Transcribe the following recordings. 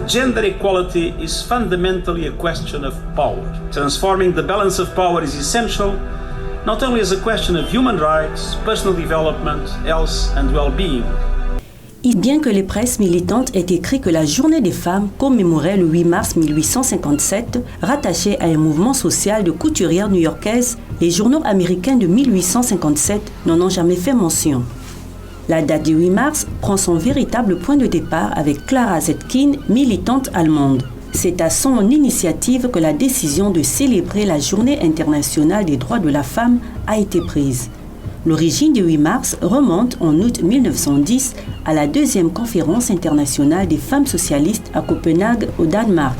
gender equality is fundamentally a question of power. Transforming the balance of power is essential, not only as a question of human rights, personal development, health and well-being. Bien que les presses militantes aient écrit que la Journée des femmes commémorait le 8 mars 1857, rattachée à un mouvement social de couturières new-yorkaises, les journaux américains de 1857 n'en ont jamais fait mention. La date du 8 mars prend son véritable point de départ avec Clara Zetkin, militante allemande. C'est à son initiative que la décision de célébrer la Journée internationale des droits de la femme a été prise. L'origine du 8 mars remonte en août 1910 à la deuxième conférence internationale des femmes socialistes à Copenhague, au Danemark.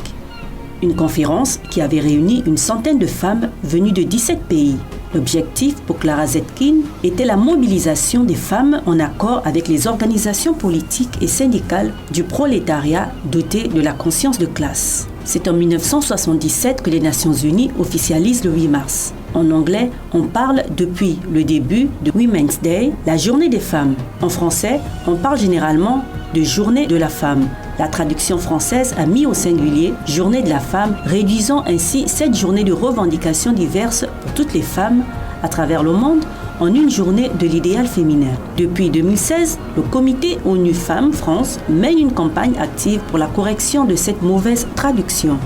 Une conférence qui avait réuni une centaine de femmes venues de 17 pays. L'objectif pour Clara Zetkin était la mobilisation des femmes en accord avec les organisations politiques et syndicales du prolétariat doté de la conscience de classe. C'est en 1977 que les Nations Unies officialisent le 8 mars. En anglais, on parle depuis le début de Women's Day, la journée des femmes. En français, on parle généralement de journée de la femme. La traduction française a mis au singulier journée de la femme, réduisant ainsi cette journée de revendications diverses pour toutes les femmes à travers le monde en une journée de l'idéal féminin. Depuis 2016, le comité ONU Femmes France mène une campagne active pour la correction de cette mauvaise traduction.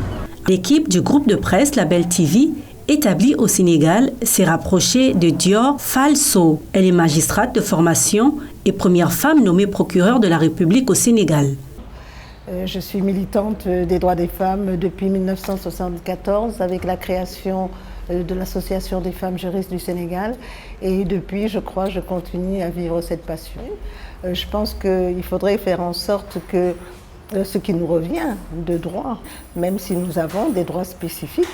L'équipe du groupe de presse Label TV, établie au Sénégal, s'est rapprochée de Dior Fall Sow. Elle est magistrate de formation et première femme nommée procureure de la République au Sénégal. Je suis militante des droits des femmes depuis 1974 avec la création de l'Association des femmes juristes du Sénégal et depuis, je crois, je continue à vivre cette passion. Je pense qu'il faudrait faire en sorte que ce qui nous revient de droits, même si nous avons des droits spécifiques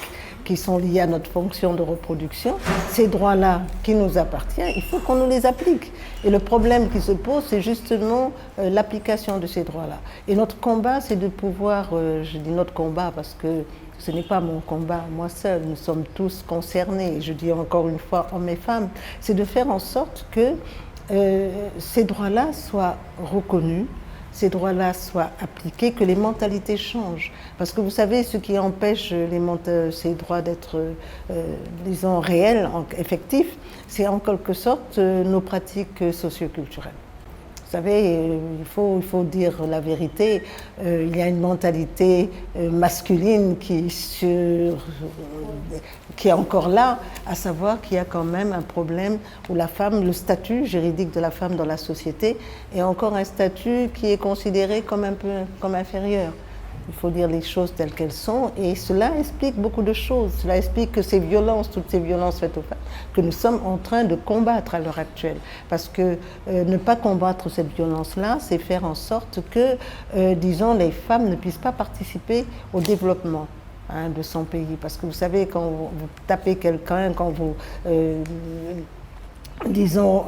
qui sont liés à notre fonction de reproduction, ces droits-là qui nous appartiennent, il faut qu'on nous les applique. Et le problème qui se pose, c'est justement l'application de ces droits-là. Et notre combat, c'est de pouvoir, je dis notre combat parce que ce n'est pas mon combat, moi seul, nous sommes tous concernés, je dis encore une fois hommes et femmes, c'est de faire en sorte que ces droits-là soient reconnus, ces droits-là soient appliqués, que les mentalités changent. Parce que vous savez, ce qui empêche ces droits d'être, disons, réels, effectifs, c'est en quelque sorte nos pratiques socioculturelles. Vous savez, il faut dire la vérité, il y a une mentalité masculine qui est encore là, à savoir qu'il y a quand même un problème où la femme, le statut juridique de la femme dans la société est encore un statut qui est considéré comme un peu comme inférieur. Il faut dire les choses telles qu'elles sont et cela explique beaucoup de choses. Cela explique que ces violences, toutes ces violences faites aux femmes, que nous sommes en train de combattre à l'heure actuelle. Parce que ne pas combattre cette violence-là, c'est faire en sorte que, disons, les femmes ne puissent pas participer au développement de son pays. Parce que vous savez, quand vous tapez quelqu'un, quand vous, disons,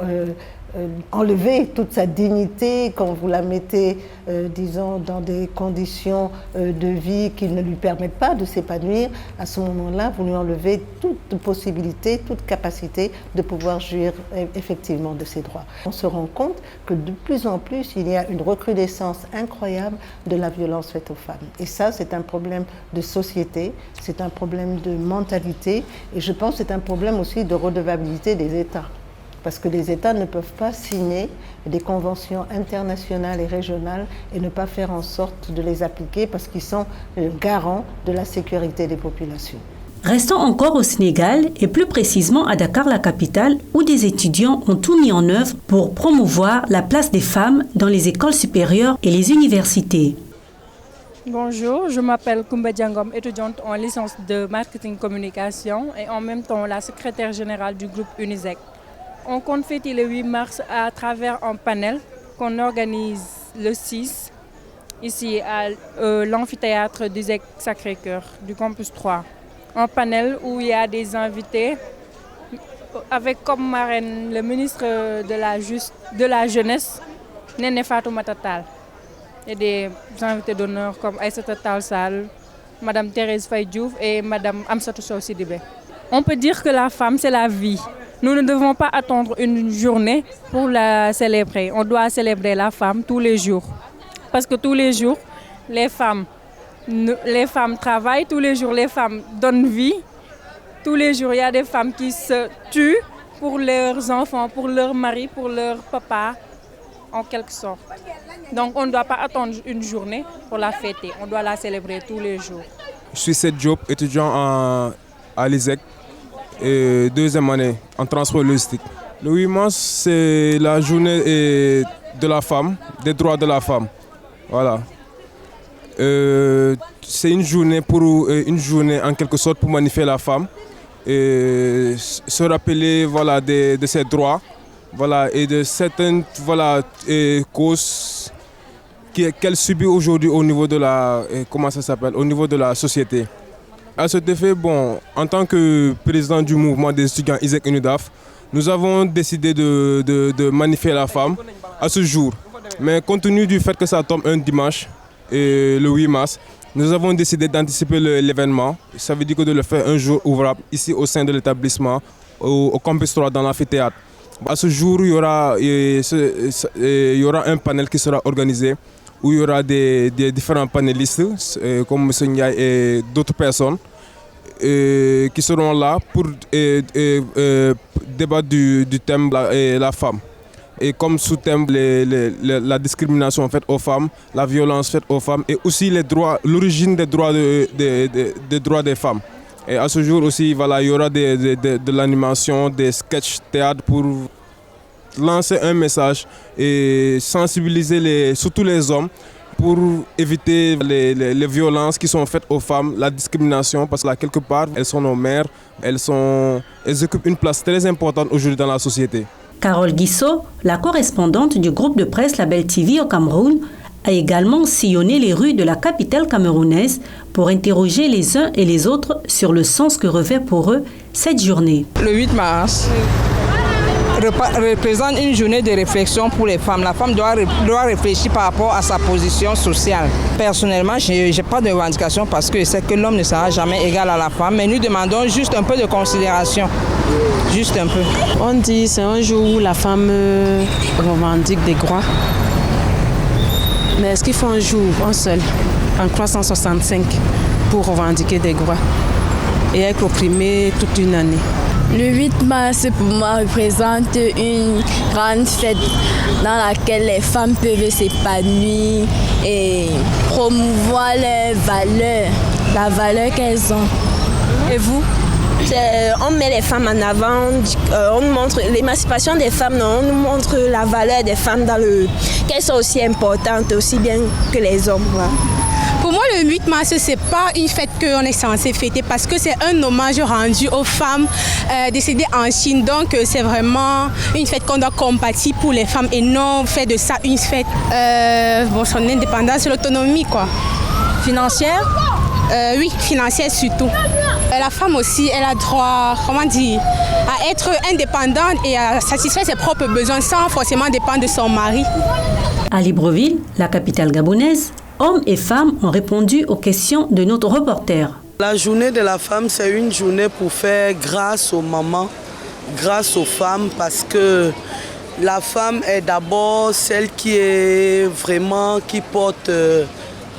enlever toute sa dignité, quand vous la mettez, disons, dans des conditions de vie qui ne lui permettent pas de s'épanouir, à ce moment-là, vous lui enlevez toute possibilité, toute capacité de pouvoir jouir effectivement de ses droits. On se rend compte que de plus en plus, il y a une recrudescence incroyable de la violence faite aux femmes. Et ça, c'est un problème de société, c'est un problème de mentalité, et je pense que c'est un problème aussi de redevabilité des États. Parce que les États ne peuvent pas signer des conventions internationales et régionales et ne pas faire en sorte de les appliquer parce qu'ils sont garants de la sécurité des populations. Restons encore au Sénégal et plus précisément à Dakar, la capitale, où des étudiants ont tout mis en œuvre pour promouvoir la place des femmes dans les écoles supérieures et les universités. Bonjour, je m'appelle Koumba Diangom, étudiante en licence de marketing communication et en même temps la secrétaire générale du groupe UNISEC. On compte fêter le 8 mars à travers un panel qu'on organise le 6 ici à l'amphithéâtre du ZEC Sacré-Cœur du campus 3. Un panel où il y a des invités avec comme marraine le ministre de la Jeunesse, Néné Fatoumata Tall, et des invités d'honneur comme Aïssata Tall Sall, Madame Thérèse Faye Diouf et Madame Amsatou Sow Sidibé. On peut dire que la femme, c'est la vie. Nous ne devons pas attendre une journée pour la célébrer. On doit célébrer la femme tous les jours. Parce que tous les jours, les femmes Les femmes travaillent, tous les jours les femmes donnent vie. Tous les jours, il y a des femmes qui se tuent pour leurs enfants, pour leur mari, pour leur papa, en quelque sorte. Donc on ne doit pas attendre une journée pour la fêter, on doit la célébrer tous les jours. Je suis Seth Diop, étudiant à l'ISEC, et deuxième année en transport logistique. Le 8 mars, c'est la journée de la femme, des droits de la femme. Voilà. C'est une journée en quelque sorte pour magnifier la femme et se rappeler voilà, de ses droits voilà, et de certaines voilà, causes qu'elle subit aujourd'hui au niveau de au niveau de la société. À cet effet, bon, en tant que président du mouvement des étudiants ISEC-UNIDAF, nous avons décidé de magnifier la femme à ce jour. Mais compte tenu du fait que ça tombe un dimanche, le 8 mars, nous avons décidé d'anticiper l'événement. Ça veut dire que de le faire un jour ouvrable ici au sein de l'établissement, au campus 3 dans l'amphithéâtre. À ce jour, il y aura un panel qui sera organisé où il y aura des différents panélistes comme M. Ndiaye et d'autres personnes qui seront là pour débattre du thème la femme. Et comme sous-thème la discrimination faite aux femmes, la violence faite aux femmes et aussi l'origine des droits des femmes. Et à ce jour aussi, voilà, il y aura de l'animation, des sketchs théâtre pour lancer un message et sensibiliser surtout les hommes pour éviter les violences qui sont faites aux femmes, la discrimination, parce que là, quelque part, elles sont nos mères, elles occupent une place très importante aujourd'hui dans la société. Carole Guissot, la correspondante du groupe de presse Label TV au Cameroun, a également sillonné les rues de la capitale camerounaise pour interroger les uns et les autres sur le sens que revêt pour eux cette journée. Le 8 mars représente une journée de réflexion pour les femmes. La femme doit réfléchir par rapport à sa position sociale. Personnellement, je n'ai pas de revendication parce que c'est que l'homme ne sera jamais égal à la femme, mais nous demandons juste un peu de considération. Juste un peu. On dit que c'est un jour où la femme revendique des droits. Mais est-ce qu'il faut un jour, un seul, en 365, pour revendiquer des droits et être opprimé toute une année? Le 8 mars, pour moi, représente une grande fête dans laquelle les femmes peuvent s'épanouir et promouvoir leurs valeurs, la valeur qu'elles ont. Et vous? On met les femmes en avant, on nous montre l'émancipation des femmes, on nous montre la valeur des femmes qu'elles sont aussi importantes, aussi bien que les hommes. Voilà. Pour moi, le 8 mars, ce n'est pas une fête qu'on est censé fêter parce que c'est un hommage rendu aux femmes décédées en Chine. Donc, c'est vraiment une fête qu'on doit combattre pour les femmes et non faire de ça une fête. Son indépendance, l'autonomie, quoi. Financière? Oui, financière surtout. La femme aussi, elle a droit, à être indépendante et à satisfaire ses propres besoins sans forcément dépendre de son mari. À Libreville, la capitale gabonaise, hommes et femmes ont répondu aux questions de notre reporter. La journée de la femme, c'est une journée pour faire grâce aux mamans, grâce aux femmes, parce que la femme est d'abord celle qui porte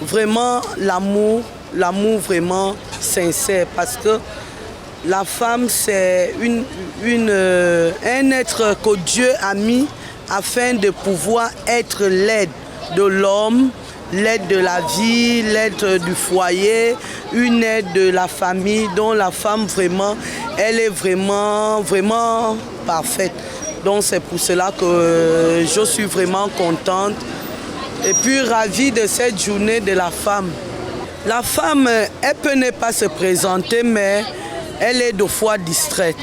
vraiment l'amour vraiment sincère, parce que la femme, c'est un être que Dieu a mis afin de pouvoir être l'aide de l'homme, l'aide de la vie, l'aide du foyer, une aide de la famille, dont la femme vraiment, elle est vraiment parfaite. Donc c'est pour cela que je suis vraiment contente et puis ravie de cette journée de la femme. La femme, elle peut ne pas se présenter, mais elle est deux fois distraite.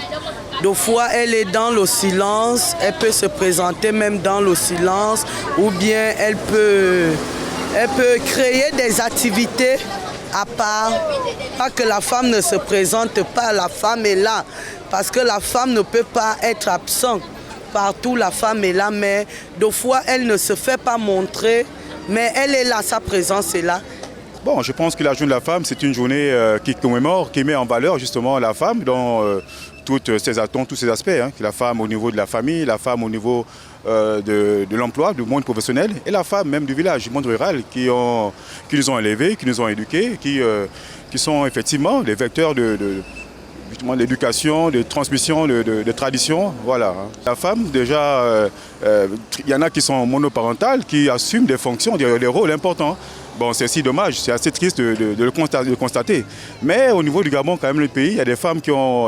Deux fois, elle est dans le silence, elle peut se présenter même dans le silence, ou bien elle peut créer des activités à part. Pas que la femme ne se présente pas, la femme est là, parce que la femme ne peut pas être absente. Partout, la femme est là, mais deux fois, elle ne se fait pas montrer, mais elle est là, sa présence est là. Bon, je pense que la journée de la femme, c'est une journée qui commémore, qui met en valeur justement la femme dans tous ses aspects. Hein. La femme au niveau de la famille, la femme au niveau de l'emploi, du monde professionnel, et la femme même du village, du monde rural, qui nous ont élevés, qui nous ont éduqués, qui sont effectivement les vecteurs de l'éducation, de transmission, de tradition. Voilà. La femme, déjà, il y en a qui sont monoparentales, qui assument des fonctions, des rôles importants. Bon, c'est si dommage, c'est assez triste de le constater. Mais au niveau du Gabon, quand même, le pays, il y a des femmes qui ont,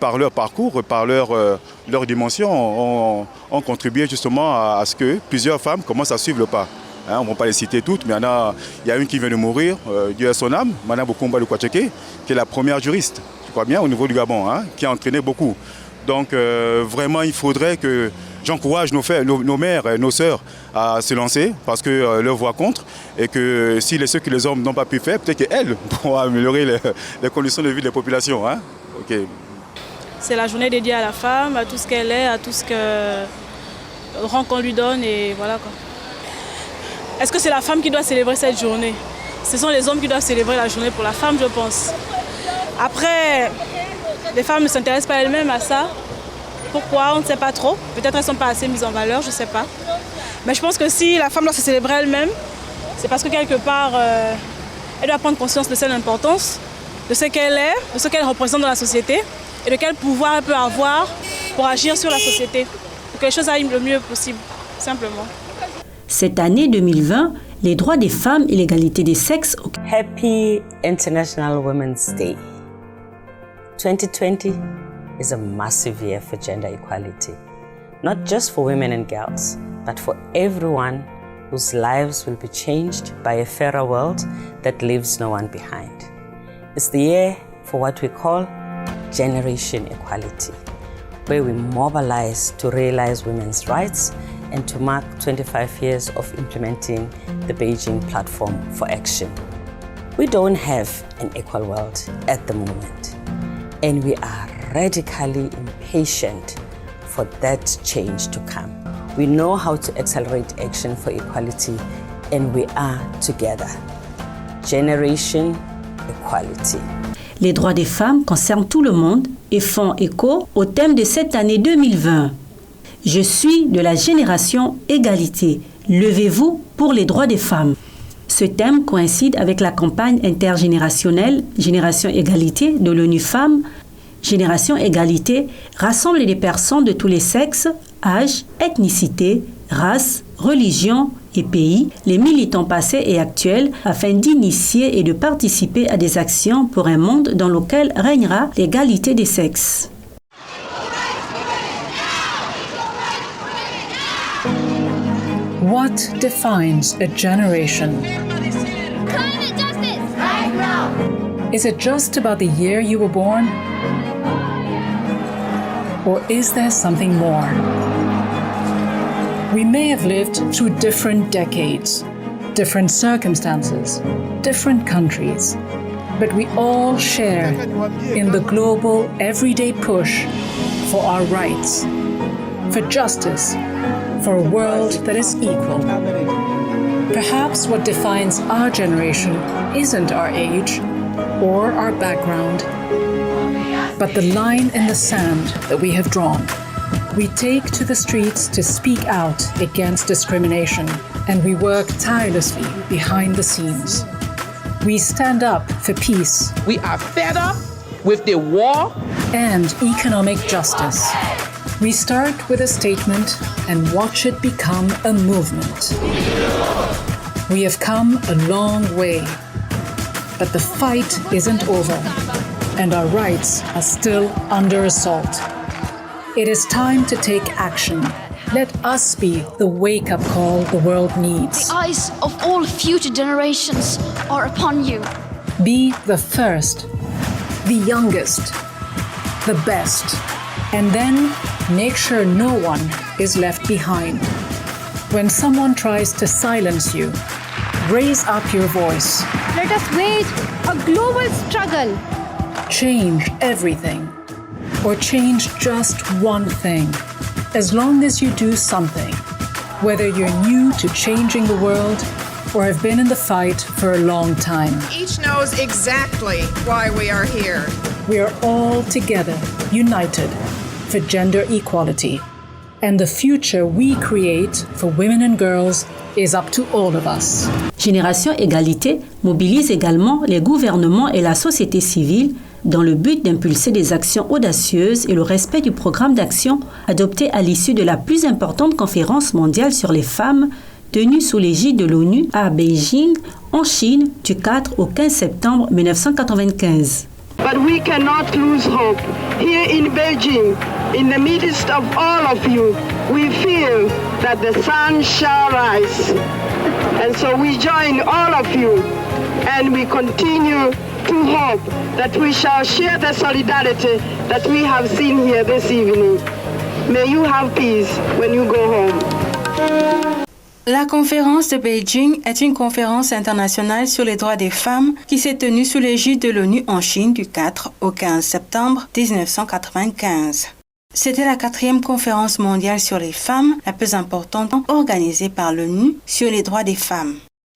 par leur parcours, par leur dimension, ont contribué justement à ce que plusieurs femmes commencent à suivre le pas. Hein, on ne va pas les citer toutes, mais il y a une qui vient de mourir, Dieu a son âme, Mme Bokumba de Kwatcheke, qui est la première juriste, je crois bien, au niveau du Gabon, hein, qui a entraîné beaucoup. Donc vraiment, il faudrait que j'encourage nos mères et nos sœurs à se lancer parce que leur voix compte et que si ce que les hommes n'ont pas pu faire, peut-être qu'elles pourront améliorer les conditions de vie des populations. Hein. Okay. C'est la journée dédiée à la femme, à tout ce qu'elle est, à tout ce que rang qu'on lui donne et voilà quoi. Est-ce que c'est la femme qui doit célébrer cette journée? Ce sont les hommes qui doivent célébrer la journée pour la femme, je pense. Après, les femmes ne s'intéressent pas elles-mêmes à ça. Pourquoi? On ne sait pas trop. Peut-être qu'elles ne sont pas assez mises en valeur, je ne sais pas. Mais je pense que si la femme doit se célébrer elle-même, c'est parce que quelque part, elle doit prendre conscience de son importance, de ce qu'elle est, de ce qu'elle représente dans la société et de quel pouvoir elle peut avoir pour agir sur la société. Pour que les choses aillent le mieux possible, simplement. Cette année 2020, les droits des femmes et l'égalité des sexes. Happy International Women's Day. 2020 is a massive year for gender equality, not just for women and girls, but for everyone whose lives will be changed by a fairer world that leaves no one behind. It's the year for what we call Generation Equality, where we mobilize to realize women's rights and to mark 25 years of implementing the Beijing Platform for Action. We don't have an equal world at the moment, and we are radically impatient for that change to come. We know how to accelerate action for equality, and we are together. Generation Equality. Les droits des femmes concernent tout le monde et font écho au thème de cette année 2020. Je suis de la génération égalité. Levez-vous pour les droits des femmes. Ce thème coïncide avec la campagne intergénérationnelle Génération Égalité de l'ONU Femmes. Génération Égalité rassemble des personnes de tous les sexes, âges, ethnicités, races, religions et pays, les militants passés et actuels, afin d'initier et de participer à des actions pour un monde dans lequel régnera l'égalité des sexes. What defines a generation? Climate justice! Right now! Is it just about the year you were born? Or is there something more? We may have lived through different decades, different circumstances, different countries, but we all share in the global, everyday push for our rights, for justice, for a world that is equal. Perhaps what defines our generation isn't our age or our background, but the line in the sand that we have drawn. We take to the streets to speak out against discrimination, and we work tirelessly behind the scenes. We stand up for peace. We are fed up with the war and economic justice. We start with a statement and watch it become a movement. We have come a long way, but the fight isn't over, and our rights are still under assault. It is time to take action. Let us be the wake-up call the world needs. The eyes of all future generations are upon you. Be the first, the youngest, the best, and then make sure no one is left behind. When someone tries to silence you, raise up your voice. Let us wage a global struggle. Change everything, or change just one thing. As long as you do something, whether you're new to changing the world or have been in the fight for a long time. Each knows exactly why we are here. We are all together, united for gender equality. And the future we create for women and girls is up to all of us. Génération Égalité mobilise également les gouvernements et la société civile dans le but d'impulser des actions audacieuses et le respect du programme d'action adopté à l'issue de la plus importante conférence mondiale sur les femmes tenue sous l'égide de l'ONU à Beijing, en Chine, du 4 au 15 septembre 1995. But we cannot lose hope. Here in Beijing, in the midst of all of you, we feel that the sun shall rise. And so we join all of you and we continue to hope that we shall share the solidarity that we have seen here this evening. May you have peace when you go home. La conférence de Beijing est une conférence internationale sur les droits des femmes qui s'est tenue sous l'égide de l'ONU en Chine du 4 au 15 septembre 1995. C'était la 4e conférence mondiale sur les femmes, la plus importante organisée par l'ONU sur les droits des femmes.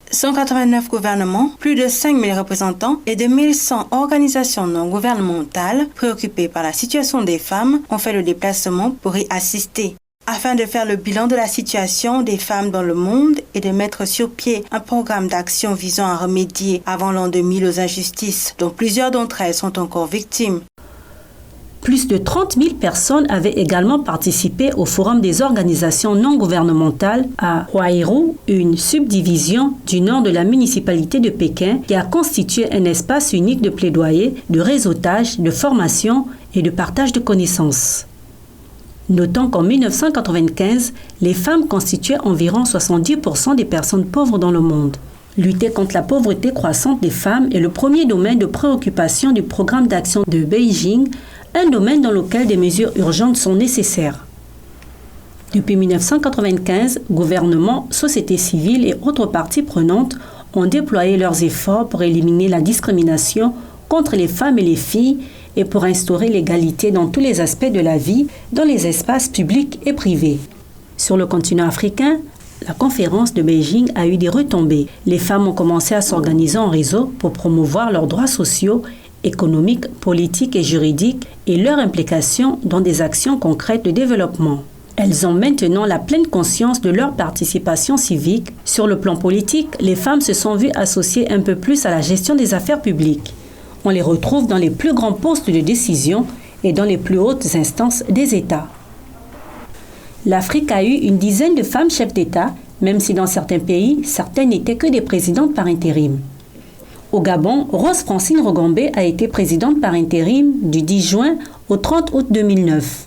189 gouvernements, plus de 5000 représentants et 2100 organisations non gouvernementales préoccupées par la situation des femmes ont fait le déplacement pour y assister. Afin de faire le bilan de la situation des femmes dans le monde et de mettre sur pied un programme d'action visant à remédier avant l'an 2000 aux injustices dont plusieurs d'entre elles sont encore victimes. Plus de 30 000 personnes avaient également participé au Forum des organisations non gouvernementales à Huairou, une subdivision du nord de la municipalité de Pékin qui a constitué un espace unique de plaidoyer, de réseautage, de formation et de partage de connaissances. Notons qu'en 1995, les femmes constituaient environ 70% des personnes pauvres dans le monde. Lutter contre la pauvreté croissante des femmes est le premier domaine de préoccupation du programme d'action de Beijing, un domaine dans lequel des mesures urgentes sont nécessaires. Depuis 1995, gouvernements, sociétés civiles et autres parties prenantes ont déployé leurs efforts pour éliminer la discrimination contre les femmes et les filles et pour instaurer l'égalité dans tous les aspects de la vie, dans les espaces publics et privés. Sur le continent africain, la conférence de Beijing a eu des retombées. Les femmes ont commencé à s'organiser en réseau pour promouvoir leurs droits sociaux, économiques, politiques et juridiques et leur implication dans des actions concrètes de développement. Elles ont maintenant la pleine conscience de leur participation civique. Sur le plan politique, les femmes se sont vues associées un peu plus à la gestion des affaires publiques. On les retrouve dans les plus grands postes de décision et dans les plus hautes instances des États. L'Afrique a eu une dizaine de femmes chefs d'État, même si dans certains pays, certaines n'étaient que des présidentes par intérim. Au Gabon, Rose Francine Rogombe a été présidente par intérim du 10 juin au 30 août 2009.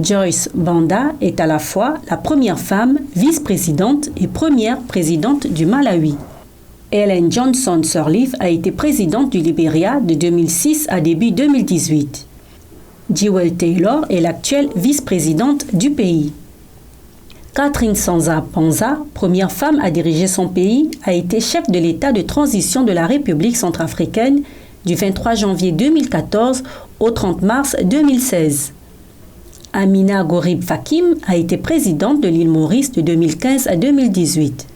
Joyce Banda est à la fois la première femme vice-présidente et première présidente du Malawi. Ellen Johnson Sirleaf a été présidente du Libéria de 2006 à début 2018. Jewel Taylor est l'actuelle vice-présidente du pays. Catherine Sansa Panza, première femme à diriger son pays, a été chef de l'État de transition de la République centrafricaine du 23 janvier 2014 au 30 mars 2016. Amina Gorib Fakim a été présidente de l'île Maurice de 2015 à 2018.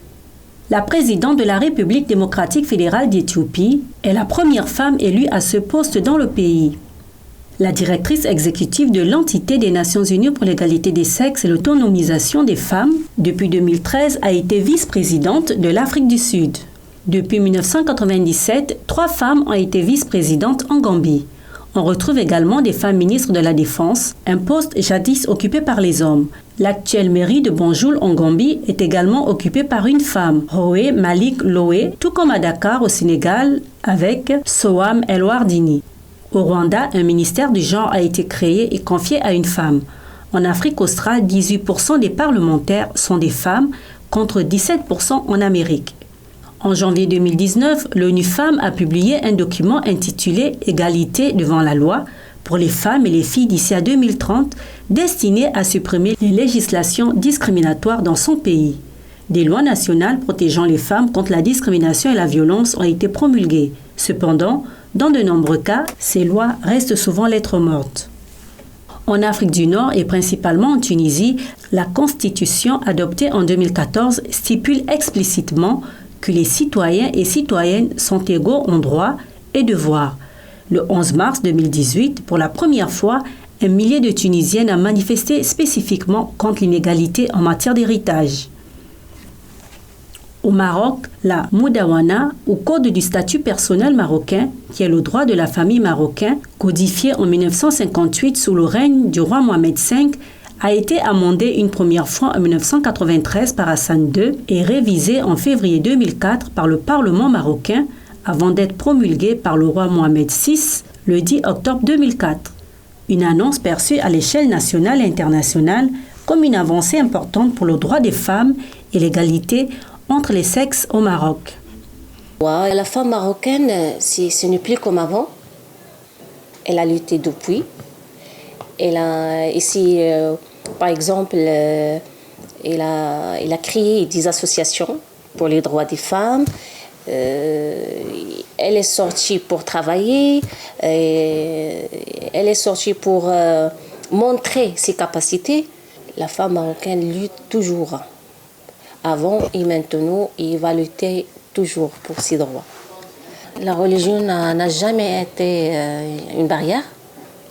La présidente de la République démocratique fédérale d'Éthiopie est la première femme élue à ce poste dans le pays. La directrice exécutive de l'entité des Nations Unies pour l'égalité des sexes et l'autonomisation des femmes, depuis 2013, a été vice-présidente de l'Afrique du Sud. Depuis 1997, 3 femmes ont été vice-présidentes en Gambie. On retrouve également des femmes ministres de la Défense, un poste jadis occupé par les hommes. L'actuelle mairie de Banjul en Gambie est également occupée par une femme, Howe Malik Lowe, tout comme à Dakar au Sénégal avec Soham El Wardini. Au Rwanda, un ministère du genre a été créé et confié à une femme. En Afrique australe, 18% des parlementaires sont des femmes contre 17% en Amérique. En janvier 2019, l'ONU Femmes a publié un document intitulé « Égalité devant la loi » pour les femmes et les filles d'ici à 2030, destiné à supprimer les législations discriminatoires dans son pays. Des lois nationales protégeant les femmes contre la discrimination et la violence ont été promulguées. Cependant, dans de nombreux cas, ces lois restent souvent lettre morte. En Afrique du Nord et principalement en Tunisie, la Constitution adoptée en 2014 stipule explicitement que les citoyens et citoyennes sont égaux en droits et devoirs. Le 11 mars 2018, pour la première fois, un millier de Tunisiennes a manifesté spécifiquement contre l'inégalité en matière d'héritage. Au Maroc, la Moudawana, ou Code du statut personnel marocain, qui est le droit de la famille marocain, codifié en 1958 sous le règne du roi Mohamed V, a été amendé une première fois en 1993 par Hassan II et révisé en février 2004 par le Parlement marocain avant d'être promulgué par le roi Mohamed VI le 10 octobre 2004. Une annonce perçue à l'échelle nationale et internationale comme une avancée importante pour le droit des femmes et l'égalité entre les sexes au Maroc. La femme marocaine, ce n'est plus comme avant. Elle a lutté depuis. Elle a ici, par exemple, elle a créé des associations pour les droits des femmes. Elle est sortie pour travailler. Elle est sortie pour montrer ses capacités. La femme marocaine lutte toujours. Avant et maintenant, il va lutter toujours pour ses droits. La religion n'a jamais été une barrière.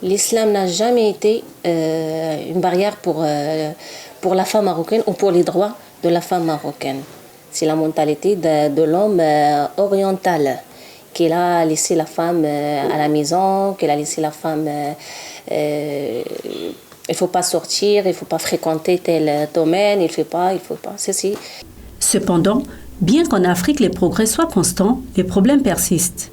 L'islam n'a jamais été une barrière pour la femme marocaine ou pour les droits de la femme marocaine. C'est la mentalité de l'homme oriental qui a laissé la femme à la maison, qui a laissé la femme... il ne faut pas sortir, il ne faut pas fréquenter tel domaine, il ne faut pas, ceci. Cependant, bien qu'en Afrique les progrès soient constants, les problèmes persistent.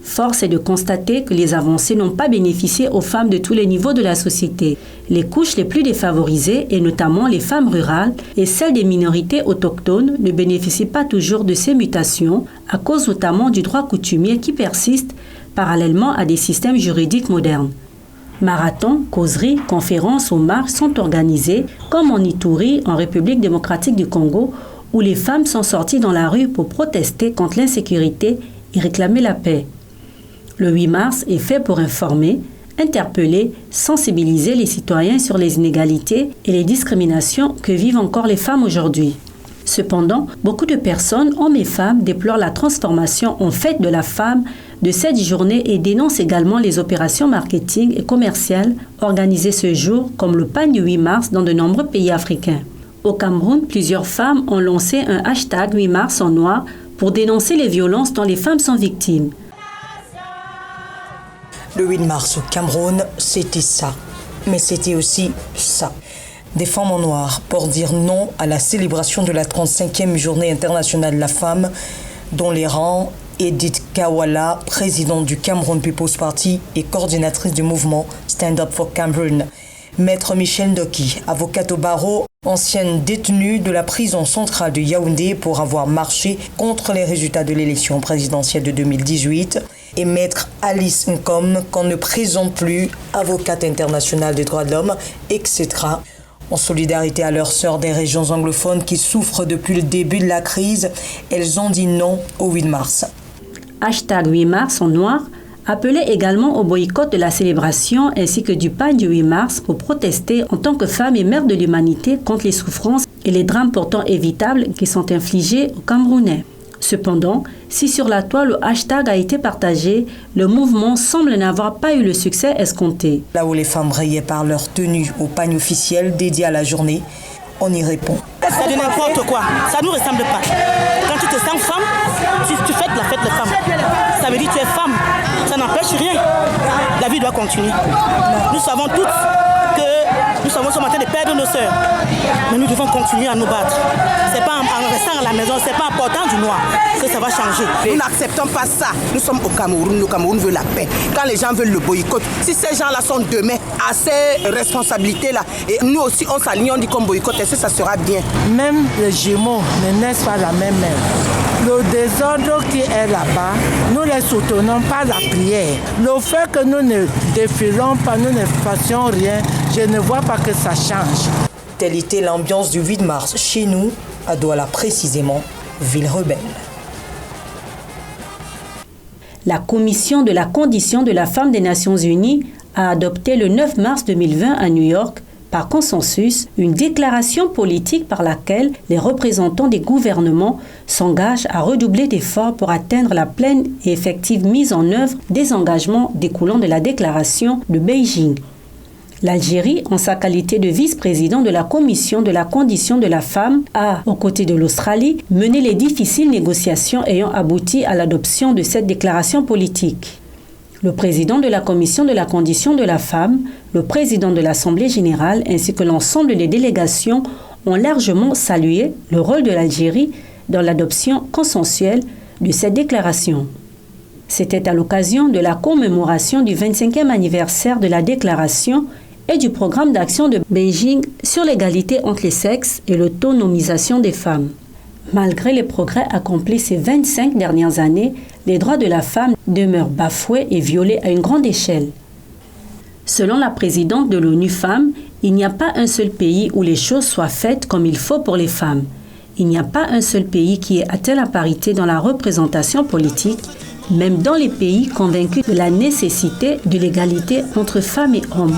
Force est de constater que les avancées n'ont pas bénéficié aux femmes de tous les niveaux de la société. Les couches les plus défavorisées, et notamment les femmes rurales et celles des minorités autochtones, ne bénéficient pas toujours de ces mutations, à cause notamment du droit coutumier qui persiste parallèlement à des systèmes juridiques modernes. Marathons, causeries, conférences ou marches sont organisées, comme en Ituri, en République démocratique du Congo, où les femmes sont sorties dans la rue pour protester contre l'insécurité et réclamer la paix. Le 8 mars est fait pour informer, interpeller, sensibiliser les citoyens sur les inégalités et les discriminations que vivent encore les femmes aujourd'hui. Cependant, beaucoup de personnes, hommes et femmes, déplorent la transformation en fête de la femme de cette journée et dénoncent également les opérations marketing et commerciales organisées ce jour, comme le pagne du 8 mars dans de nombreux pays africains. Au Cameroun, plusieurs femmes ont lancé un hashtag 8 mars en noir pour dénoncer les violences dont les femmes sont victimes. Le 8 mars au Cameroun, c'était ça. Mais c'était aussi ça. Des femmes en noir pour dire non à la célébration de la 35e journée internationale de la femme, dont les rangs Edith Kawala, présidente du Cameroun People's Party et coordinatrice du mouvement Stand Up for Cameroon. Maître Michel Ndoki, avocate au barreau, ancienne détenue de la prison centrale de Yaoundé pour avoir marché contre les résultats de l'élection présidentielle de 2018. Et Maître Alice Nkom, qu'on ne présente plus, avocate internationale des droits de l'homme, etc. En solidarité à leurs sœurs des régions anglophones qui souffrent depuis le début de la crise, elles ont dit non au 8 mars. Hashtag 8 mars en noir appelait également au boycott de la célébration ainsi que du pagne du 8 mars pour protester en tant que femme et mère de l'humanité contre les souffrances et les drames pourtant évitables qui sont infligés aux Camerounais. Cependant, si sur la toile le hashtag a été partagé, le mouvement semble n'avoir pas eu le succès escompté. Là où les femmes brillaient par leur tenue au pagne officiel dédié à la journée, on y répond. C'est de n'importe quoi, ça ne nous ressemble pas. Quand tu te sens femme, tu fêtes la fête des femmes. Ça veut dire que tu es femme, ça n'empêche rien. La vie doit continuer. Nous savons toutes que nous sommes en train de perdre nos sœurs. Mais nous devons continuer à nous battre. C'est pas en restant à la maison, c'est pas en portant du noir que ça va changer. Nous n'acceptons pas ça. Nous sommes au Cameroun, le Cameroun veut la paix. Quand les gens veulent le boycott, si ces gens-là sont demain à ces responsabilités-là, et nous aussi on s'aligne, on dit qu'on boycotte, est-ce que ça sera bien? Même les jumeaux ne naissent pas la même mère. Le désordre qui est là-bas, nous ne les soutenons pas la prière. Le fait que nous ne défilons pas, nous ne fassions rien, je ne vois pas que ça change. Telle était l'ambiance du 8 mars chez nous, à Douala précisément, ville rebelle. La Commission de la condition de la femme des Nations Unies a adopté le 9 mars 2020 à New York par consensus une déclaration politique par laquelle les représentants des gouvernements s'engagent à redoubler d'efforts pour atteindre la pleine et effective mise en œuvre des engagements découlant de la déclaration de Beijing. L'Algérie, en sa qualité de vice-président de la Commission de la condition de la femme, a, aux côtés de l'Australie, mené les difficiles négociations ayant abouti à l'adoption de cette déclaration politique. Le président de la Commission de la condition de la femme, le président de l'Assemblée générale ainsi que l'ensemble des délégations ont largement salué le rôle de l'Algérie dans l'adoption consensuelle de cette déclaration. C'était à l'occasion de la commémoration du 25e anniversaire de la déclaration et du programme d'action de Beijing sur l'égalité entre les sexes et l'autonomisation des femmes. Malgré les progrès accomplis ces 25 dernières années, les droits de la femme demeurent bafoués et violés à une grande échelle. Selon la présidente de l'ONU Femmes, il n'y a pas un seul pays où les choses soient faites comme il faut pour les femmes. Il n'y a pas un seul pays qui ait atteint la parité dans la représentation politique, même dans les pays convaincus de la nécessité de l'égalité entre femmes et hommes.